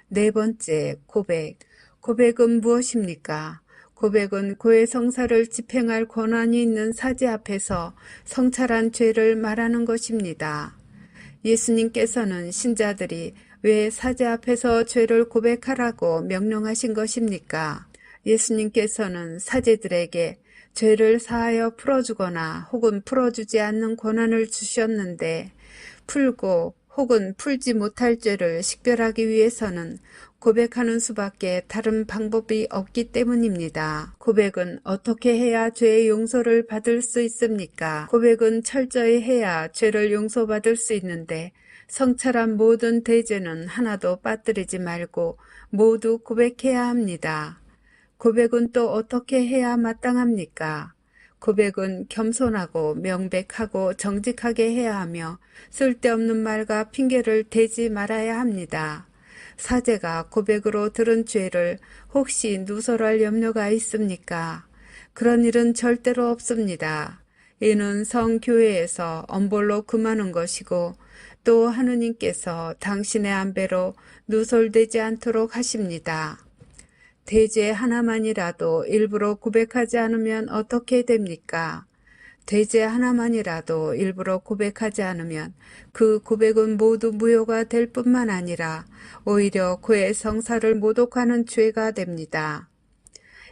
네 번째, 고백. 고백은 무엇입니까? 고백은 고해 성사를 집행할 권한이 있는 사제 앞에서 성찰한 죄를 말하는 것입니다. 예수님께서는 신자들이 왜 사제 앞에서 죄를 고백하라고 명령하신 것입니까? 예수님께서는 사제들에게 죄를 사하여 풀어주거나 혹은 풀어주지 않는 권한을 주셨는데 풀고 혹은 풀지 못할 죄를 식별하기 위해서는 고백하는 수밖에 다른 방법이 없기 때문입니다. 고백은 어떻게 해야 죄의 용서를 받을 수 있습니까? 고백은 철저히 해야 죄를 용서받을 수 있는데 성찰한 모든 대죄는 하나도 빠뜨리지 말고 모두 고백해야 합니다. 고백은 또 어떻게 해야 마땅합니까? 고백은 겸손하고 명백하고 정직하게 해야 하며 쓸데없는 말과 핑계를 대지 말아야 합니다. 사제가 고백으로 들은 죄를 혹시 누설할 염려가 있습니까? 그런 일은 절대로 없습니다. 이는 성교회에서 엄벌로 금하는 것이고 또 하느님께서 당신의 안배로 누설되지 않도록 하십니다. 대죄 하나만이라도 일부러 고백하지 않으면 어떻게 됩니까? 대죄 하나만이라도 일부러 고백하지 않으면 그 고백은 모두 무효가 될 뿐만 아니라 오히려 그의 성사를 모독하는 죄가 됩니다.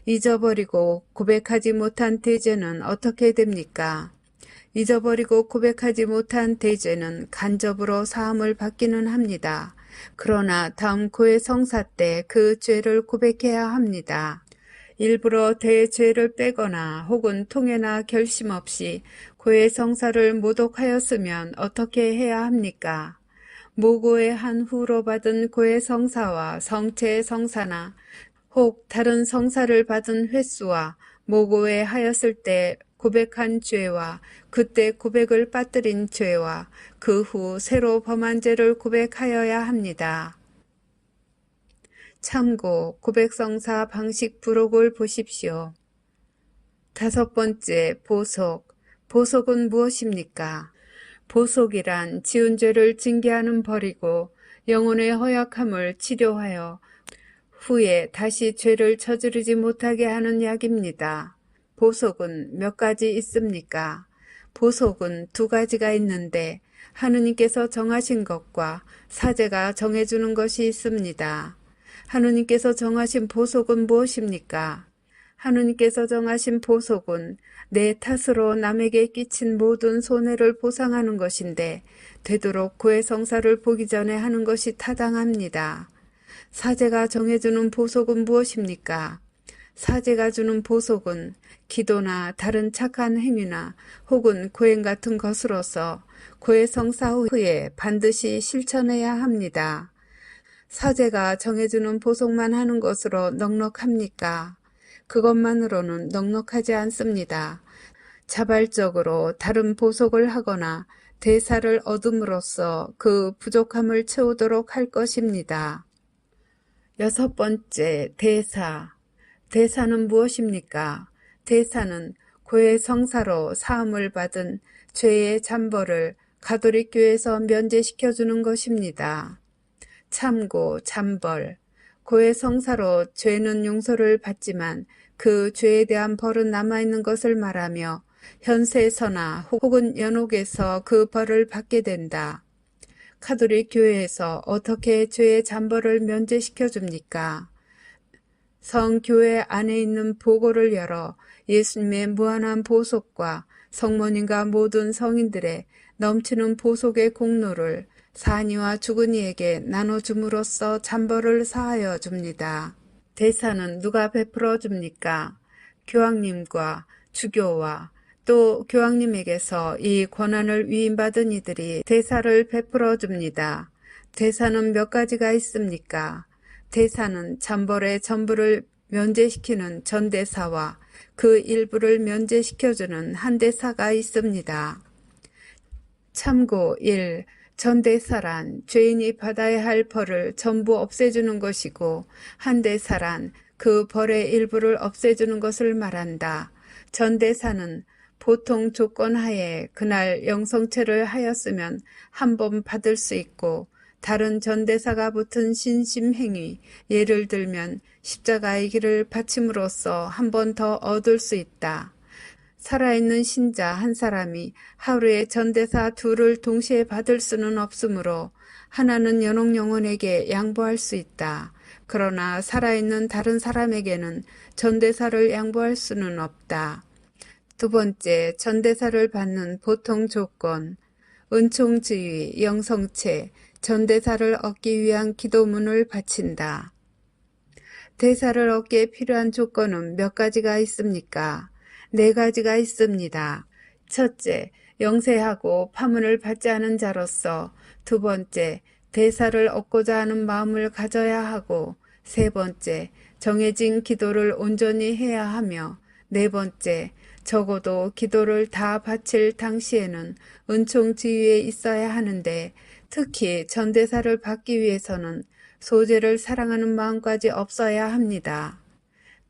잊어버리고 고백하지 못한 대죄는 어떻게 됩니까? 잊어버리고 고백하지 못한 대죄는 간접으로 사함을 받기는 합니다. 그러나 다음 고해 성사 때 그 죄를 고백해야 합니다. 일부러 대죄를 빼거나 혹은 통해나 결심 없이 고해 성사를 모독하였으면 어떻게 해야 합니까? 모고의 한 후로 받은 고해 성사와 성체 성사나 혹 다른 성사를 받은 횟수와 모고에 하였을 때 고백한 죄와 그때 고백을 빠뜨린 죄와 그 후 새로 범한 죄를 고백하여야 합니다. 참고 고백성사 방식 부록을 보십시오. 다섯 번째, 보속. 보속은 무엇입니까? 보속이란 지은 죄를 징계하는 벌이고 영혼의 허약함을 치료하여 후에 다시 죄를 저지르지 못하게 하는 약입니다. 보속은 몇 가지 있습니까? 보속은 두 가지가 있는데 하느님께서 정하신 것과 사제가 정해주는 것이 있습니다. 하느님께서 정하신 보속은 무엇입니까? 하느님께서 정하신 보속은 내 탓으로 남에게 끼친 모든 손해를 보상하는 것인데 되도록 그의 성사를 보기 전에 하는 것이 타당합니다. 사제가 정해주는 보속은 무엇입니까? 사제가 주는 보속은 기도나 다른 착한 행위나 혹은 고행 같은 것으로서 고해 성사 후에 반드시 실천해야 합니다. 사제가 정해주는 보속만 하는 것으로 넉넉합니까? 그것만으로는 넉넉하지 않습니다. 자발적으로 다른 보속을 하거나 대사를 얻음으로써 그 부족함을 채우도록 할 것입니다. 여섯 번째, 대사. 대사는 무엇입니까? 대사는 고해 성사로 사함을 받은 죄의 잠벌을 가톨릭 교회에서 면제시켜주는 것입니다. 참고, 잠벌. 고해 성사로 죄는 용서를 받지만 그 죄에 대한 벌은 남아있는 것을 말하며 현세에서나 혹은 연옥에서 그 벌을 받게 된다. 가톨릭 교회에서 어떻게 죄의 잠벌을 면제시켜 줍니까? 성교회 안에 있는 보고를 열어 예수님의 무한한 보속과 성모님과 모든 성인들의 넘치는 보속의 공로를 사니와 죽은이에게 나눠줌으로써 잠벌을 사하여 줍니다. 대사는 누가 베풀어 줍니까? 교황님과 주교와 또 교황님에게서 이 권한을 위임받은 이들이 대사를 베풀어 줍니다. 대사는 몇 가지가 있습니까? 대사는 잠벌의 전부를 면제시키는 전대사와 그 일부를 면제시켜주는 한대사가 있습니다. 참고 1. 전대사란 죄인이 받아야 할 벌을 전부 없애주는 것이고 한대사란 그 벌의 일부를 없애주는 것을 말한다. 전대사는 보통 조건 하에 그날 영성체를 하였으면 한 번 받을 수 있고 다른 전대사가 붙은 신심행위, 예를 들면 십자가의 길을 바침으로써 한 번 더 얻을 수 있다. 살아있는 신자 한 사람이 하루에 전대사 둘을 동시에 받을 수는 없으므로 하나는 연옥 영혼에게 양보할 수 있다. 그러나 살아있는 다른 사람에게는 전대사를 양보할 수는 없다. 두 번째, 전대사를 받는 보통 조건. 은총지위, 영성체, 전대사를 얻기 위한 기도문을 바친다. 대사를 얻기에 필요한 조건은 몇 가지가 있습니까? 4가지가 있습니다. 첫째, 영세하고 파문을 받지 않은 자로서. 두 번째, 대사를 얻고자 하는 마음을 가져야 하고. 세 번째, 정해진 기도를 온전히 해야 하며. 네 번째, 적어도 기도를 다 바칠 당시에는 은총 지위에 있어야 하는데, 특히 전대사를 받기 위해서는 소재를 사랑하는 마음까지 없어야 합니다.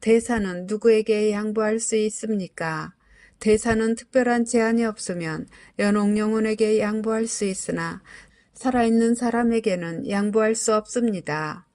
대사는 누구에게 양보할 수 있습니까? 대사는 특별한 제한이 없으면 연옥 영혼에게 양보할 수 있으나 살아있는 사람에게는 양보할 수 없습니다.